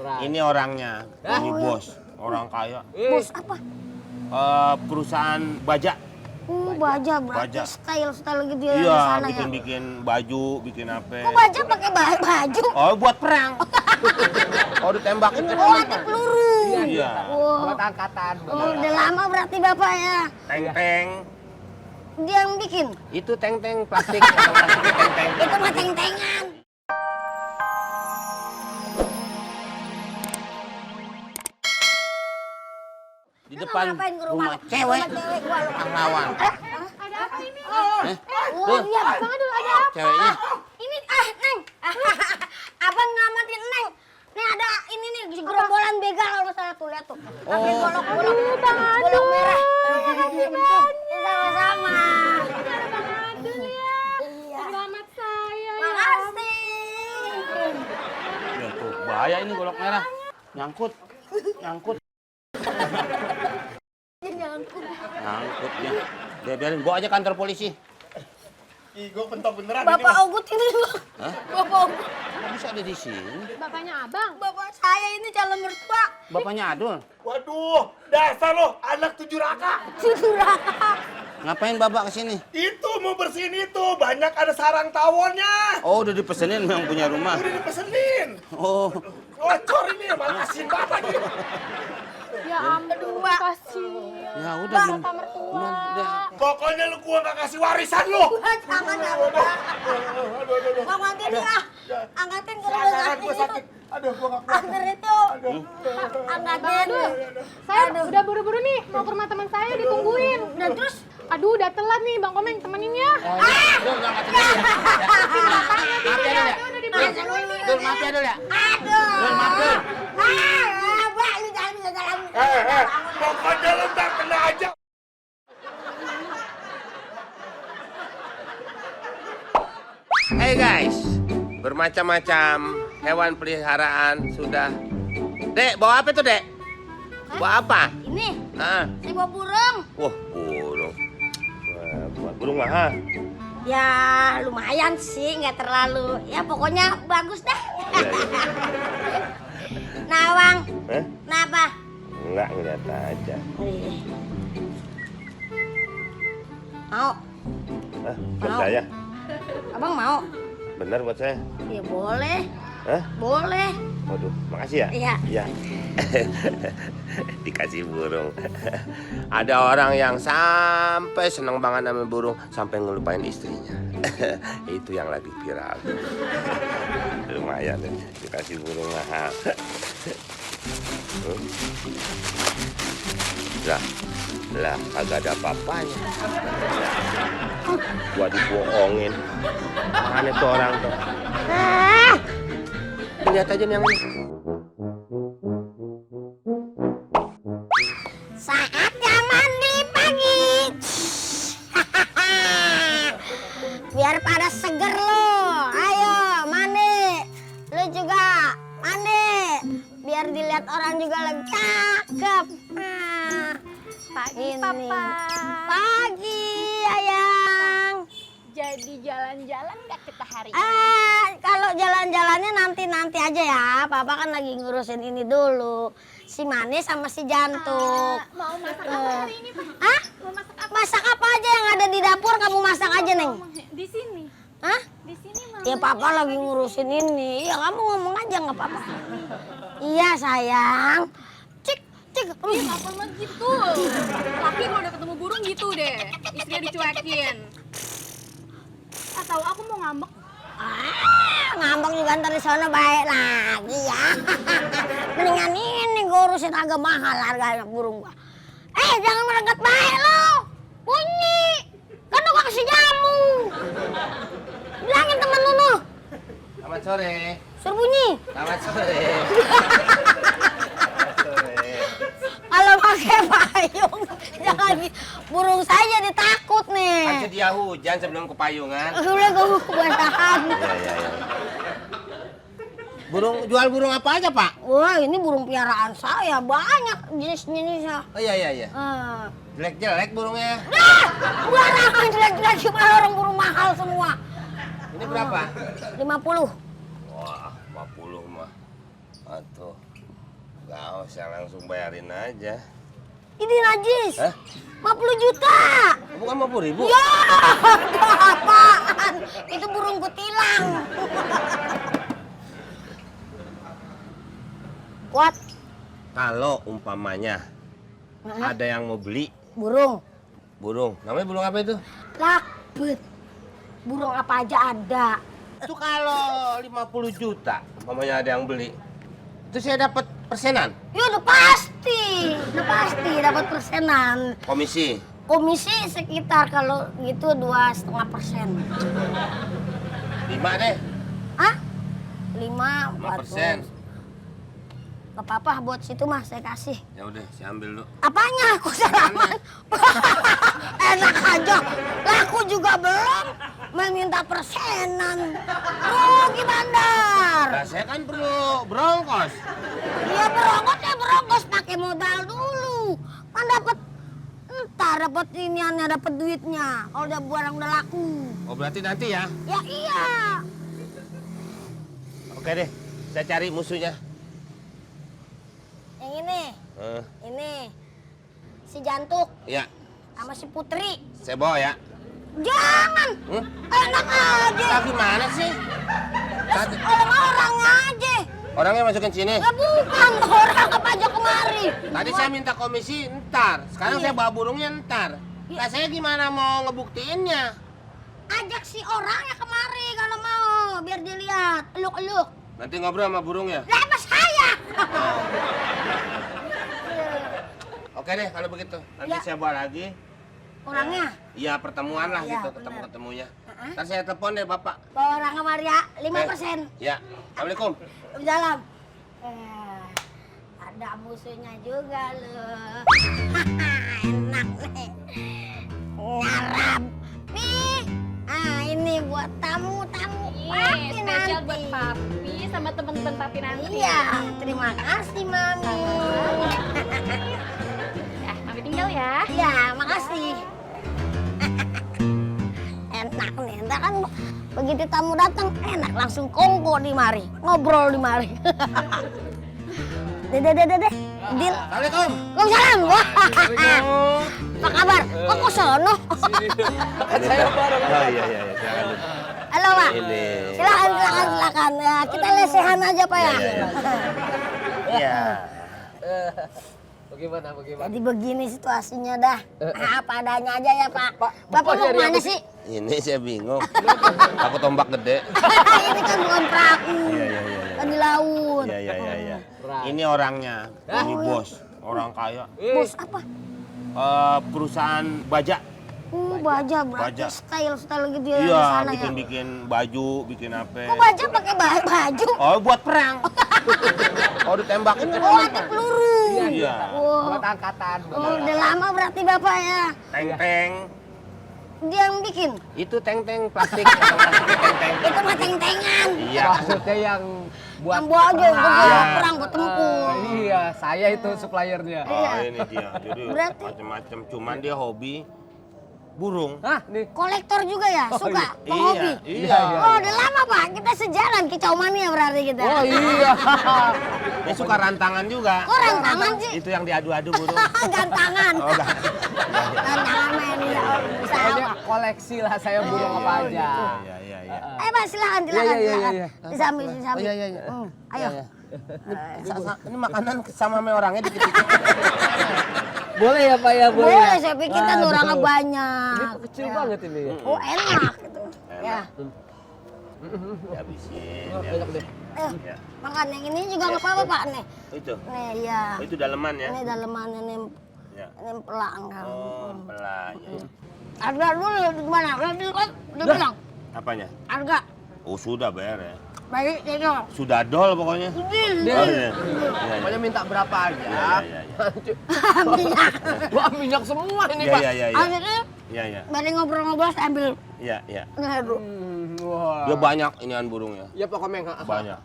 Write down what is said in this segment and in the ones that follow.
Ini orangnya, ini bos, orang kaya. Bos apa? Perusahaan baja. Baja berarti style gitu ya di Iya, sana ya. bikin baju, bikin apa. Kok baja pakai baju? Oh, buat perang. Oh, ditembakin kan. Oh, anti peluru. Iya. Buat angkatan. Oh, udah lama berarti bapak ya. Teng-teng. Dia yang bikin. Itu teng-teng plastik. Teng-teng. Itu mah teng-tengan. Di depan Ngapain ke rumah cewek. gua lu? Pahlawan. Ada apa ini? Oh, Tuh, iya. Bang Adul, ada apa? ceweknya. Ini Neng. Abang ngamatin Neng. Nih ada ini nih gerombolan begal kalau salah tuh lihat tuh. Pakai golok-golok. Bang Adul. Golok merah. Makasih banyak. Sama-sama. Ada Bang Adul ya. Iya. Selamat saya ya. Makasih. Ya tuh, bahaya ini golok merah. Nyangkut. Nyangkut. Nyangkut dia. Dia biarin, bawa aja kantor polisi. Ih, gue pentok beneran Bapak ini. Ogut ini, Bang. Hah? Bapak Ogut. Kok bisa ada di sini? Bapaknya abang. Bapak saya ini calon mertua. Bapaknya Adul. Waduh, dasar lo, anak 7 raka. Durhaka. Ngapain bapak kesini? Itu mau bersihin itu, banyak ada sarang tawonnya. Oh, udah dipesenin yang punya rumah. Udah dipesenin. Oh, Ngocor ini, malah asin banget lagi. Ya ampun, kasih. ya udah belum. Bapak mertua. Belum, udah. Pokoknya lu gua gak kasih warisan lu. Jangan ya, Bapak. Bang Matin ya. Angkatin kalau udah Tangan sakit gua itu. sakit. Aduh, gua gak kuat. Angkat itu. Angkatin. Saya udah buru-buru nih, mau ke rumah teman saya ditungguin. Dan terus Aduh, udah telat nih, Bang Komeng, temenin ya. Dul, nggak ngatain dulu ya. Maaf ya, Dul ya. Udah di Dul, maaf ya, Dul ya. aduh. Dul, maaf, Dul. Mbak, lu jangan bisa jalan. Pokoknya lu tak kena aja. Hey guys, bermacam-macam hewan peliharaan sudah. Dek, bawa apa tuh, Dek? Bawa apa? Ini, Ah, saya bawa burung. wah, burung. Wah, buat burung mah. Ya lumayan sih, nggak terlalu. Ya pokoknya bagus dah. Nawang, Eh? kenapa? Enggak, ngeliat aja. Mau? Hah, buat Mau. saya? Abang mau? Bener buat saya? Ya boleh, Hah? boleh. Waduh, makasih ya? Iya. Iya. Dikasih burung. Ada orang yang sampai seneng banget sama burung sampai ngelupain istrinya. Itu yang lagi viral. Lumayan deh, dikasih burung mahal. Lah, kagak ada apa-apanya. Gua dibohongin. Mana tuh orang tuh? Lihat aja nih yang ini. Saatnya mandi pagi. Biar pada seger lo. Ayo mandi. Lu juga mandi. Biar dilihat orang juga lebih cakep. Pagi, Ini. Papa. Pagi, Ayang. Jadi jalan-jalan nggak kita hari ini? Kalau jalan-jalannya nanti aja ya. Papa kan lagi ngurusin ini dulu. Si Manis sama si Jantung. Mau masak apa hari ini, Pak? Hah? Mau masak apa? Masak apa aja yang ada di dapur kamu masak aja, Neng. Di sini. Hah? Di sini, Mama. Ya Papa lagi ngurusin ini. Ya kamu ngomong aja nggak apa-apa. Iya sayang. Cik, cik. Ih, apa mah gitu? Laki kalau udah ketemu burung gitu deh. Istrinya dicuekin. Atau aku mau ngambek. Ngambek juga ntar di sana baik lagi ya. Mendingan ini gue urusin agak mahal harganya burung gua. Jangan meregat baik lo. Bunyi. Kan lu gak kasih jamu. Bilangin temen lu no. Selamat sore. Suruh bunyi. Selamat sore. Kalau pakai payung, jangan burung saya jadi takut Kan nih. sedia hujan sebelum ke payungan. Udah gue kebasahan. Ya. Jual burung apa aja, Pak? Wah ini burung piaraan saya banyak jenis-jenisnya. Oh iya. Jelek-jelek burungnya. Barangan jelek-jelek gimana orang burung mahal semua. Ini berapa? 50. Wah, 50 mah. Atuh. Gak usah, langsung bayarin aja. Ini najis. Hah? 50 juta. Bukan 50.000? Ya, apaan? Itu burung kutilang. Kuat. Kalau umpamanya ada yang mau beli Burung. burung, namanya burung apa itu? Lakbet. Burung apa aja ada. Itu kalau 50 juta, umpamanya ada yang beli, itu saya dapat persenan, Ya udah pasti dapat persenan. komisi. Komisi sekitar kalau gitu 2,5%. 5 deh. Hah? 5 5%. Gak apa-apa, buat situ mah saya kasih. Ya udah, saya ambil dulu. Apanya? Aku salaman. Enak aja. Laku juga belum meminta persenan. Rugi bandar. Nah, saya kan perlu berongkos. Iya berongkos ya berongkos pakai modal dulu. Kan dapat entar dapat iniannya, dapat duitnya. Kalau udah barang udah laku. Oh, berarti nanti ya? Ya iya. Oke deh, saya cari musuhnya. Yang ini, Eh, ini si Jantuk ya, sama si Putri. saya bawa ya. Jangan, enak aja. Nah, gimana sih? Tadi- Orangnya aja. Orangnya masukin sini. Ya bukan, orang apa aja kemari. Tadi saya minta komisi ntar, sekarang saya bawa burungnya ntar. Iya. Nah, saya gimana mau ngebuktiinnya? Ajak si orangnya kemari kalau mau, biar dilihat. Eluk-eluk. Nanti ngobrol sama burungnya. Lah apa saya? Oke deh kalau begitu. Nanti Ya. saya bawa lagi. Orangnya, Ya pertemuan lah Iya, gitu, benar. ketemu-ketemunya. Uh-uh. Ntar saya telepon deh Bapak. bawa orang kemari ya, 5%. Ya, Assalamualaikum. Di dalam. Ada musuhnya juga loh. Enak nih. Ngarap. Nih, ini buat tamu-tamu papi Spesial buat nanti. papi sama teman-teman papi nanti. Iya, terima kasih Mami. Ya, papi tinggal ya. Iya, makasih. Enak nih, ntar kan begitu tamu datang enak langsung kongko di mari, ngobrol di mari. Deh. Deal. Assalamualaikum. Waalaikumsalam. Wah. Apa kabar? Kok ke sono? Saya bareng. Oh iya, silakan. Halo, Pak. Ini. Silakan. Ya, kita lesehan aja, Pak ya. Iya. Bagaimana? Jadi begini situasinya dah. Apa adanya aja ya, Pak. Bapak Bapak mau nyari kemana apa? sih? Ini saya bingung. Aku tombak gede. Ini kan bukan perahu. Iya. Kan di laut. Iya. Ini orangnya. Ini bos. Orang kaya. Bos apa? Perusahaan baja. Baja berarti Baja. style gitu ya di Iya, sana ya. bikin baju, bikin apa. Kok baja pakai baju? Oh, buat perang. Oh, ditembakin kan. Oh, ada peluru. Iya. Oh, Buat angkatan. udah lama berarti Bapak ya. Teng-teng. Dia yang bikin. Itu teng-teng plastik. Teng-teng. Itu mah teng-tengan. Iya. Maksudnya yang buat Yang bawa aja untuk perang. buat perang, buat tempur. Iya, saya itu suppliernya. Iya. Oh, ini dia. Jadi Berarti- macam-macam. Cuman dia hobi burung. Hah, nih. Kolektor juga ya, suka Iya, hobi. iya. Oh, udah lama Pak. Kita sejalan kicau mania berarti kita. Oh iya. Dia suka rantangan juga. Kok rantangan sih? Itu yang diadu-adu burung. Gantangan. Oh, enggak. Gantangan main ya. Bisa Pokoknya apa? koleksi lah saya burung apa aja. Iya. Ayo Pak, silakan. Iya. Disambil. Oh, iya. Ayo. Ini makanan sama sama orangnya dikit-dikit. Boleh ya Pak ya, boleh. Boleh, saya pikir kan Waduh. orangnya Ini banyak. kecil Ya. banget ini ya. Oh, enak gitu. Ya. Dihabisin. Oh, banyak deh. Ayo, Ya. makan yang ini juga nggak apa-apa Pak nih. Itu. Nih, ya. Oh, itu daleman ya? Ini dalemannya nih, Ya. ini pelang kan. Oh, pelan. Harga dulu gimana? Udah bilang. Apanya? Harga. Oh, sudah bayar ya. Baik, itu. Sudah dol pokoknya. Deal. Oh, iya. Pokoknya minta berapa aja. Iya. Minyak. Wah, minyak semua ini Pak. Iya. Akhirnya, Iya. balik ngobrol-ngobrol saya ambil. Iya. Nah, dulu. Wah. Dia banyak inian burungnya. Ya pokoknya Banyak.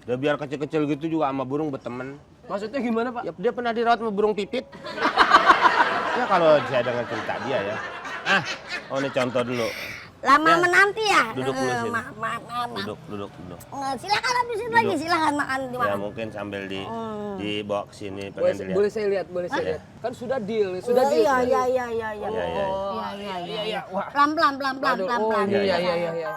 Dia biar kecil-kecil gitu juga sama burung berteman. Maksudnya gimana Pak? Ya, dia pernah dirawat sama burung pipit. Ya kalau saya dengar cerita dia ya. Oh ini contoh dulu. lama Ya. menanti ya. Duduk dulu sini. Maaf. Duduk. Silakan habisin Duduk. lagi, silakan makan Ya dimakan. mungkin sambil dibawa ke sini pengen Boleh, dilihat. boleh saya lihat, boleh saya Hah? lihat. Kan sudah deal, sudah deal. Iya. Iya, iya. Oh, Iya. iya. Wah. Pelan-pelan. Aduh, oh, Iya, iya, iya. iya, iya.